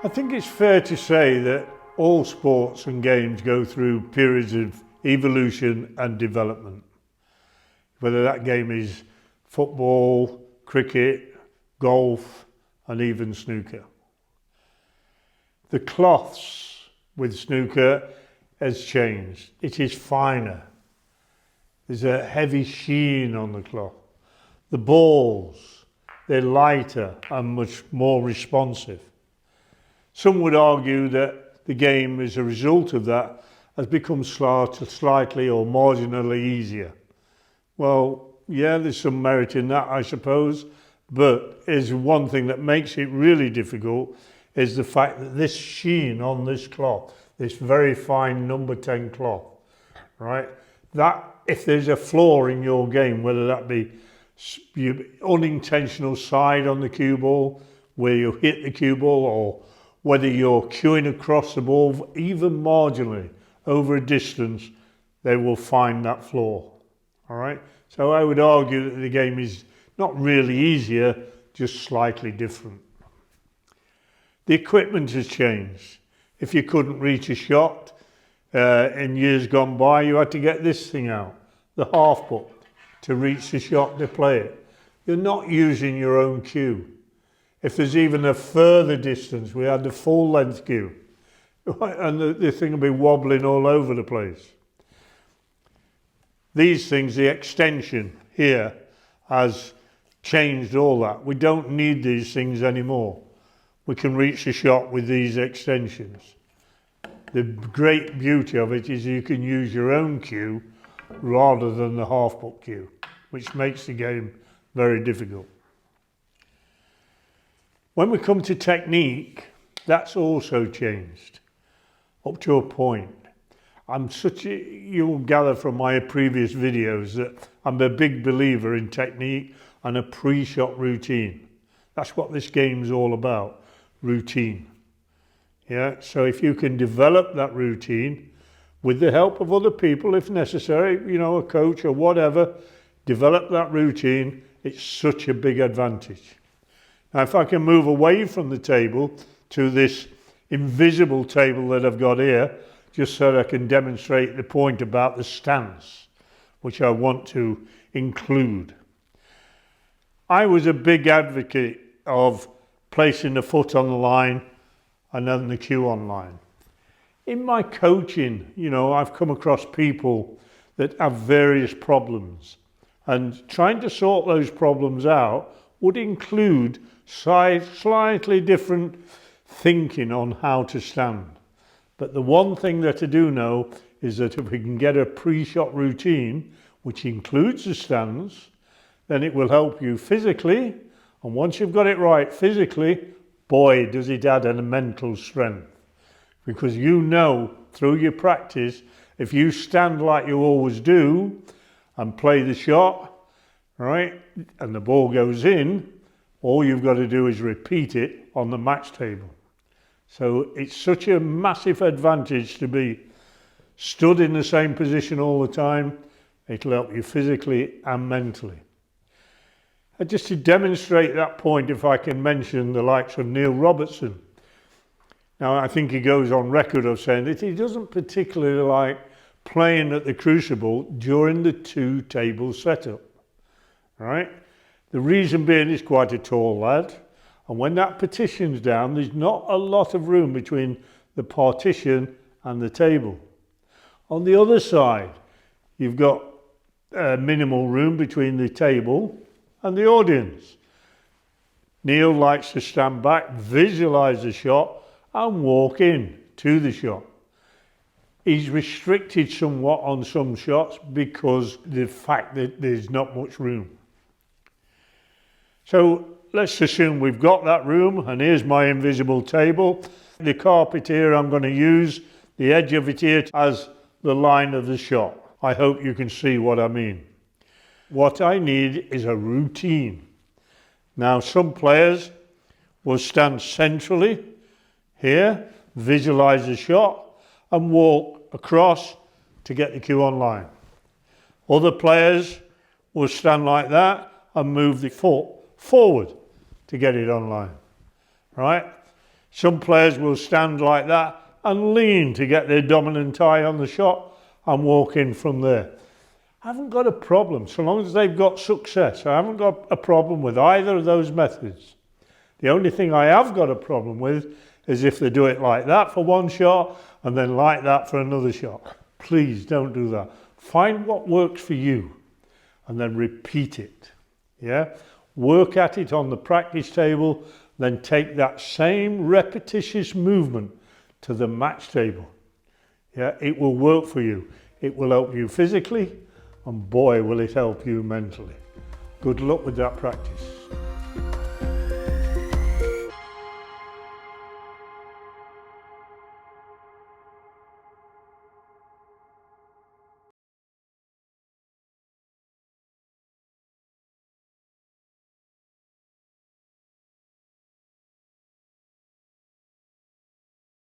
I think it's fair to say that all sports and games go through periods of evolution and development. Whether that game is football, cricket, golf, and even snooker. The cloths with snooker has changed. It is finer. There's a heavy sheen on the cloth. The balls, they're lighter and much more responsive. Some would argue that the game, as a result of that, has become slightly or marginally easier. Well, yeah, there's some merit in that, I suppose, but is one thing that makes it really difficult is the fact that this sheen on this cloth, this very fine number 10 cloth, right? That, if there's a flaw in your game, whether that be unintentional side on the cue ball, where you hit the cue ball, or whether you're cueing across the ball, even marginally over a distance, they will find that flaw. All right. So I would argue that the game is not really easier, just slightly different. The equipment has changed. If you couldn't reach a shot in years gone by, you had to get this thing out, the half putt, to reach the shot to play it. You're not using your own cue. If there's even a further distance, we had the full length cue, and the thing will be wobbling all over the place. These things, the extension here has changed all that. We don't need these things anymore. We can reach the shot with these extensions. The great beauty of it is you can use your own cue rather than the half putt cue, which makes the game very difficult. When we come to technique, that's also changed up to a point. You'll gather from my previous videos that I'm a big believer in technique and a pre-shot routine. That's what this game's all about, routine. Yeah, so if you can develop that routine with the help of other people, if necessary, a coach or whatever, develop that routine, it's such a big advantage. Now, if I can move away from the table to this invisible table that I've got here, just so that I can demonstrate the point about the stance, which I want to include. I was a big advocate of placing the foot on the line and then the cue on line. In my coaching, I've come across people that have various problems, and trying to sort those problems out would include slightly different thinking on how to stand. But the one thing that I do know is that if we can get a pre-shot routine, which includes the stance, then it will help you physically. And once you've got it right physically, boy, does it add a mental strength. Because through your practice, if you stand like you always do and play the shot, right, and the ball goes in, all you've got to do is repeat it on the match table. So it's such a massive advantage to be stood in the same position all the time. It'll help you physically and mentally. And just to demonstrate that point, if I can mention the likes of Neil Robertson. Now, I think he goes on record of saying that he doesn't particularly like playing at the Crucible during the two-table setup, right? The reason being he's quite a tall lad, and when that partition's down, there's not a lot of room between the partition and the table. On the other side, you've got minimal room between the table and the audience. Neil likes to stand back, visualize the shot, and walk in to the shot. He's restricted somewhat on some shots because of the fact that there's not much room. So let's assume we've got that room, and here's my invisible table. The carpet here, I'm going to use the edge of it here as the line of the shot. I hope you can see what I mean. What I need is a routine. Now, some players will stand centrally here, visualize the shot, and walk across to get the cue on line. Other players will stand like that and move the foot forward to get it online, right? Some players will stand like that and lean to get their dominant eye on the shot and walk in from there. I haven't got a problem, so long as they've got success. I haven't got a problem with either of those methods. The only thing I have got a problem with is if they do it like that for one shot and then like that for another shot. Please don't do that. Find what works for you and then repeat it. Yeah? Work at it on the practice table, then take that same repetitious movement to the match table. Yeah? It will work for you. It will help you physically, and boy will it help you mentally. Good luck with that practice.